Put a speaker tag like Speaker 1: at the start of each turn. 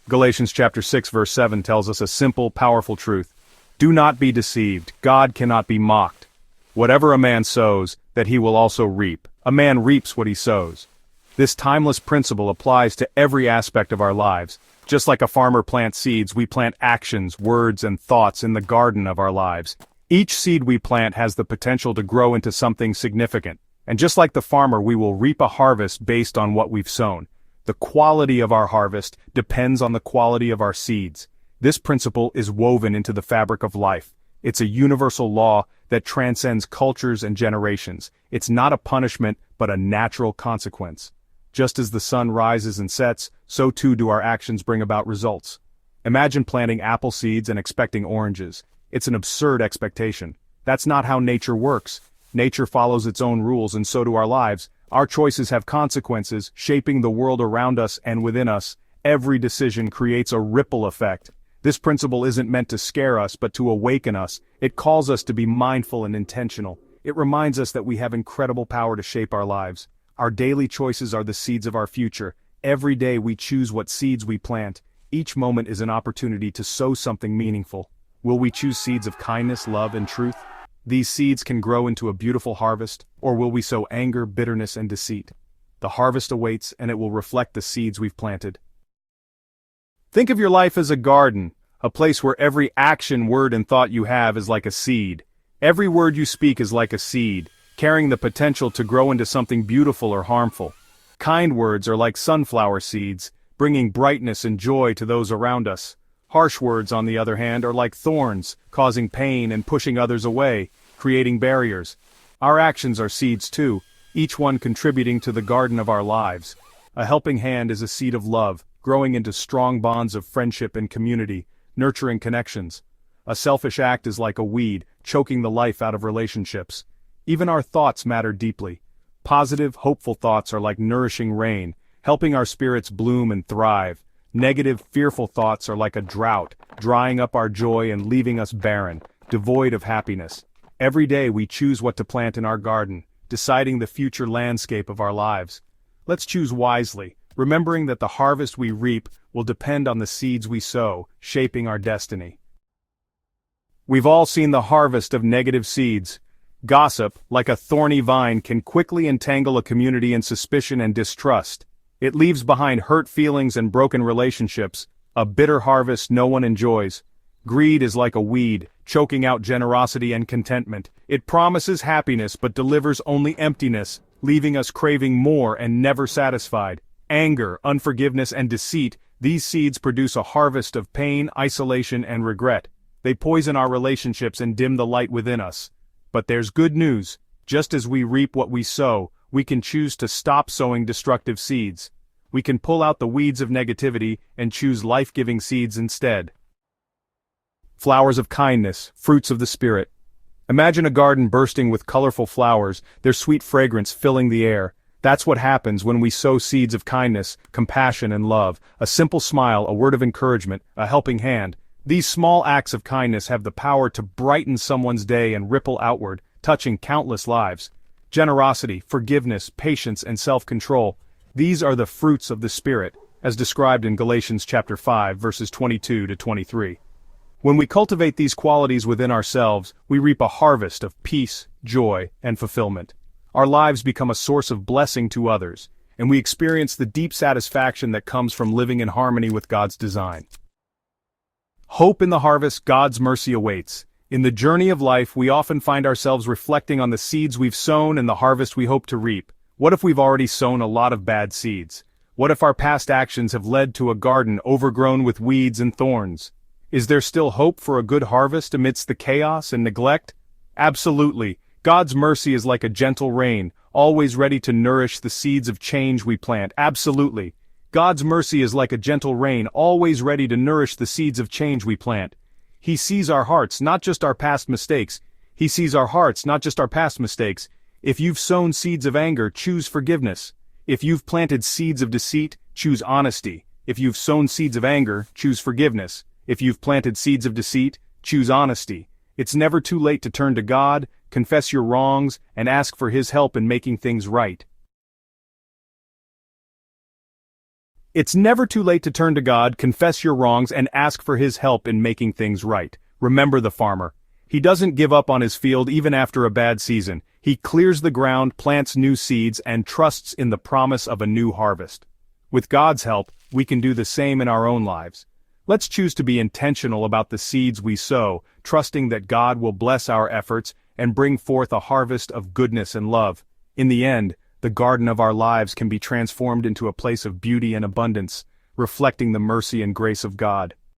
Speaker 1: Galatians chapter 6 verse 7 tells us a simple, powerful truth. Do not be deceived. God cannot be mocked. Whatever a man sows, that he will also reap. A man reaps what he sows. This timeless principle applies to every aspect of our lives. Just like a farmer plants seeds, we plant actions, words, and thoughts in the garden of our lives. Each seed we plant has the potential to grow into something significant. And just like the farmer, we will reap a harvest based on what we've sown. The quality of our harvest depends on the quality of our seeds. This principle is woven into the fabric of life. It's a universal law that transcends cultures and generations. It's not a punishment, but a natural consequence. Just as the sun rises and sets, so too do our actions bring about results. Imagine planting apple seeds and expecting oranges. It's an absurd expectation. That's not how nature works. Nature follows its own rules, and so do our lives. Our choices have consequences, shaping the world around us and within us. Every decision creates a ripple effect. This principle isn't meant to scare us, but to awaken us. It calls us to be mindful and intentional. It reminds us that we have incredible power to shape our lives. Our daily choices are the seeds of our future. Every day we choose what seeds we plant. Each moment is an opportunity to sow something meaningful. Will we choose seeds of kindness, love, and truth? These seeds can grow into a beautiful harvest, or will we sow anger, bitterness, and deceit? The harvest awaits, and it will reflect the seeds we've planted. Think of your life as a garden, a place where every action, word, and thought you have is like a seed. Every word you speak is like a seed, carrying the potential to grow into something beautiful or harmful. Kind words are like sunflower seeds, bringing brightness and joy to those around us. Harsh words, on the other hand, are like thorns, causing pain and pushing others away, creating barriers. Our actions are seeds too, each one contributing to the garden of our lives. A helping hand is a seed of love, growing into strong bonds of friendship and community, nurturing connections. A selfish act is like a weed, choking the life out of relationships. Even our thoughts matter deeply. Positive, hopeful thoughts are like nourishing rain, helping our spirits bloom and thrive. Negative, fearful thoughts are like a drought, drying up our joy and leaving us barren, devoid of happiness. Every day we choose what to plant in our garden, deciding the future landscape of our lives. Let's choose wisely, remembering that the harvest we reap will depend on the seeds we sow, shaping our destiny. We've all seen the harvest of negative seeds. Gossip, like a thorny vine, can quickly entangle a community in suspicion and distrust. It leaves behind hurt feelings and broken relationships, a bitter harvest no one enjoys. Greed is like a weed, choking out generosity and contentment. It promises happiness but delivers only emptiness, leaving us craving more and never satisfied. Anger, unforgiveness, and deceit, these seeds produce a harvest of pain, isolation, and regret. They poison our relationships and dim the light within us. But there's good news. Just as we reap what we sow, we can choose to stop sowing destructive seeds. We can pull out the weeds of negativity and choose life-giving seeds instead. Flowers of kindness, fruits of the Spirit. Imagine a garden bursting with colorful flowers, their sweet fragrance filling the air. That's what happens when we sow seeds of kindness, compassion, and love. A simple smile, a word of encouragement, a helping hand. These small acts of kindness have the power to brighten someone's day and ripple outward, touching countless lives. Generosity, forgiveness, patience, and self-control. These are the fruits of the Spirit, as described in Galatians chapter 5, verses 22 to 23. When we cultivate these qualities within ourselves, we reap a harvest of peace, joy, and fulfillment. Our lives become a source of blessing to others, and we experience the deep satisfaction that comes from living in harmony with God's design. Hope in the harvest, God's mercy awaits. In the journey of life, we often find ourselves reflecting on the seeds we've sown and the harvest we hope to reap. What if we've already sown a lot of bad seeds? What if our past actions have led to a garden overgrown with weeds and thorns? Is there still hope for a good harvest amidst the chaos and neglect? Absolutely. God's mercy is like a gentle rain, always ready to nourish the seeds of change we plant. Absolutely. God's mercy is like a gentle rain, always ready to nourish the seeds of change we plant. He sees our hearts, not just our past mistakes. He sees our hearts, not just our past mistakes. If you've sown seeds of anger, choose forgiveness. If you've planted seeds of deceit, choose honesty. If you've sown seeds of anger, choose forgiveness. If you've planted seeds of deceit, choose honesty. It's never too late to turn to God, confess your wrongs, and ask for His help in making things right. It's never too late to turn to God, confess your wrongs, and ask for His help in making things right. Remember the farmer. He doesn't give up on his field even after a bad season. He clears the ground, plants new seeds, and trusts in the promise of a new harvest. With God's help, we can do the same in our own lives. Let's choose to be intentional about the seeds we sow, trusting that God will bless our efforts and bring forth a harvest of goodness and love. In the end, the garden of our lives can be transformed into a place of beauty and abundance, reflecting the mercy and grace of God.